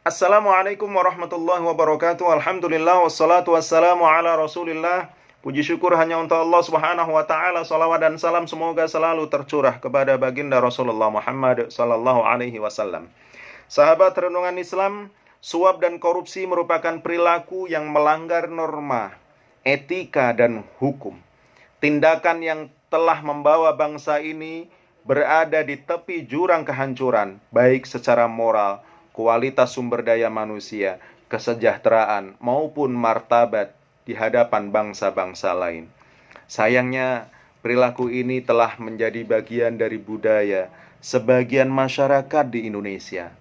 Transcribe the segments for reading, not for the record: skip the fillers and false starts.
Assalamualaikum warahmatullahi wabarakatuh. Alhamdulillah wassalatu wassalamu ala Rasulillah. Puji syukur hanya untuk Allah Subhanahu wa taala. Salawat dan salam semoga selalu tercurah kepada baginda Rasulullah Muhammad sallallahu alaihi wasallam. Sahabat renungan Islam, suap dan korupsi merupakan perilaku yang melanggar norma, etika dan hukum. Tindakan yang telah membawa bangsa ini berada di tepi jurang kehancuran, baik secara moral, kualitas sumber daya manusia, kesejahteraan, maupun martabat di hadapan bangsa-bangsa lain. Sayangnya, perilaku ini telah menjadi bagian dari budaya sebagian masyarakat di Indonesia,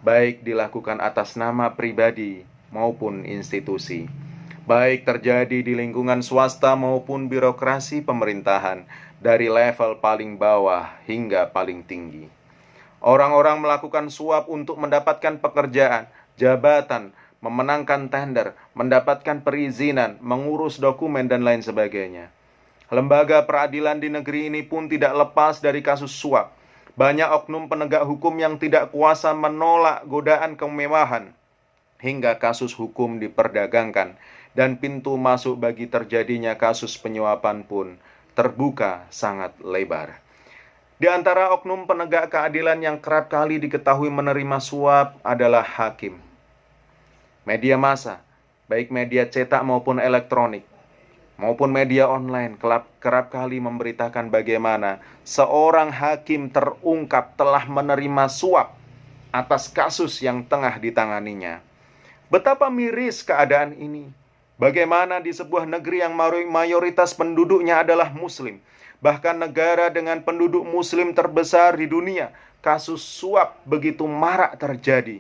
baik dilakukan atas nama pribadi maupun institusi, baik terjadi di lingkungan swasta maupun birokrasi pemerintahan, dari level paling bawah hingga paling tinggi. Orang-orang melakukan suap untuk mendapatkan pekerjaan, jabatan, memenangkan tender, mendapatkan perizinan, mengurus dokumen, dan lain sebagainya. Lembaga peradilan di negeri ini pun tidak lepas dari kasus suap. Banyak oknum penegak hukum yang tidak kuasa menolak godaan kemewahan, hingga kasus hukum diperdagangkan, dan pintu masuk bagi terjadinya kasus penyuapan pun terbuka sangat lebar. Di antara oknum penegak keadilan yang kerap kali diketahui menerima suap adalah hakim. Media massa, baik media cetak maupun elektronik, maupun media online, kerap kali memberitakan bagaimana seorang hakim terungkap telah menerima suap atas kasus yang tengah ditanganinya. Betapa miris keadaan ini. Bagaimana di sebuah negeri yang mayoritas penduduknya adalah muslim, bahkan negara dengan penduduk muslim terbesar di dunia, kasus suap begitu marak terjadi.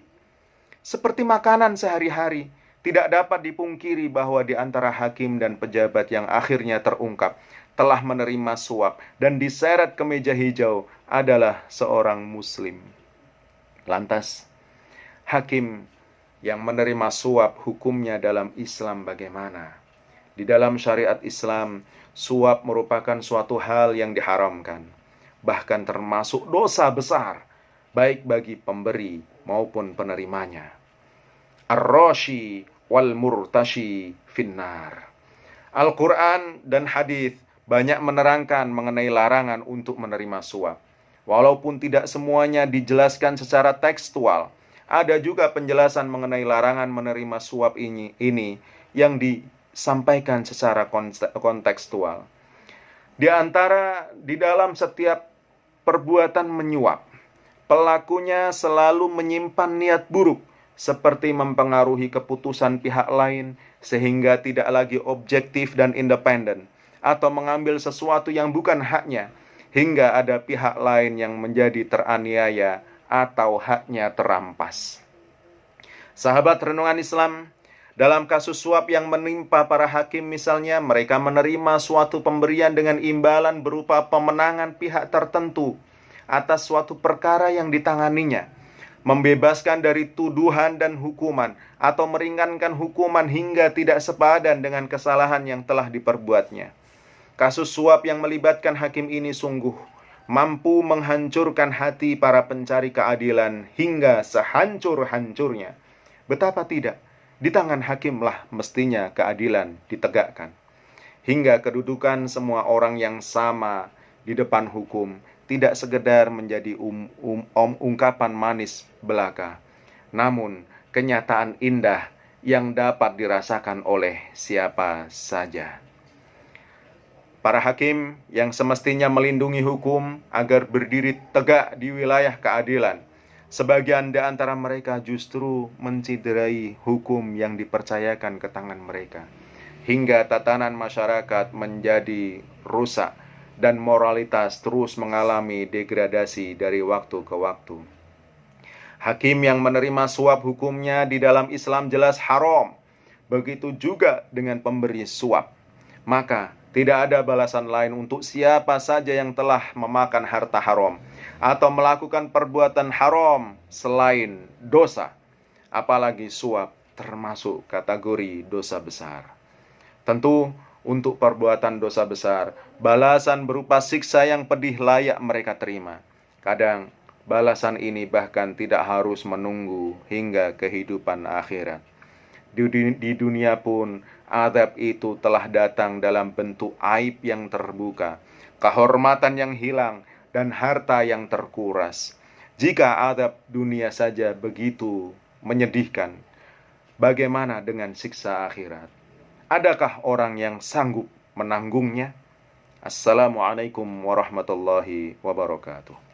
Seperti makanan sehari-hari, tidak dapat dipungkiri bahwa di antara hakim dan pejabat yang akhirnya terungkap telah menerima suap dan diseret ke meja hijau adalah seorang muslim. Lantas, hakim yang menerima suap hukumnya dalam Islam bagaimana? Di dalam syariat Islam, suap merupakan suatu hal yang diharamkan, bahkan termasuk dosa besar, baik bagi pemberi maupun penerimanya. Ar-rashi wal murtashi finnar. Al-Quran dan hadis banyak menerangkan mengenai larangan untuk menerima suap. Walaupun tidak semuanya dijelaskan secara tekstual, ada juga penjelasan mengenai larangan menerima suap ini yang disampaikan secara kontekstual. Di antara di dalam setiap perbuatan menyuap, pelakunya selalu menyimpan niat buruk, seperti mempengaruhi keputusan pihak lain sehingga tidak lagi objektif dan independen, atau mengambil sesuatu yang bukan haknya hingga ada pihak lain yang menjadi teraniaya atau haknya terampas. Sahabat renungan Islam, dalam kasus suap yang menimpa para hakim misalnya, mereka menerima suatu pemberian dengan imbalan berupa pemenangan pihak tertentu atas suatu perkara yang ditanganinya, membebaskan dari tuduhan dan hukuman, atau meringankan hukuman hingga tidak sepadan dengan kesalahan yang telah diperbuatnya. Kasus suap yang melibatkan hakim ini sungguh mampu menghancurkan hati para pencari keadilan hingga sehancur-hancurnya. Betapa tidak, di tangan hakimlah mestinya keadilan ditegakkan, hingga kedudukan semua orang yang sama di depan hukum tidak sekedar menjadi ungkapan manis belaka, namun kenyataan indah yang dapat dirasakan oleh siapa saja. Para hakim yang semestinya melindungi hukum agar berdiri tegak di wilayah keadilan, sebagian di antara mereka justru menciderai hukum yang dipercayakan ke tangan mereka, hingga tatanan masyarakat menjadi rusak dan moralitas terus mengalami degradasi dari waktu ke waktu. Hakim yang menerima suap hukumnya di dalam Islam jelas haram. Begitu juga dengan pemberi suap. Maka tidak ada balasan lain untuk siapa saja yang telah memakan harta haram atau melakukan perbuatan haram selain dosa. Apalagi suap termasuk kategori dosa besar. Tentu untuk perbuatan dosa besar, balasan berupa siksa yang pedih layak mereka terima. Kadang Balasan ini bahkan tidak harus menunggu hingga kehidupan akhirat. Di dunia pun azab itu telah datang dalam bentuk aib yang terbuka, kehormatan yang hilang, dan harta yang terkuras. Jika azab dunia saja begitu menyedihkan, bagaimana dengan siksa akhirat? Adakah orang yang sanggup menanggungnya? Assalamualaikum warahmatullahi wabarakatuh.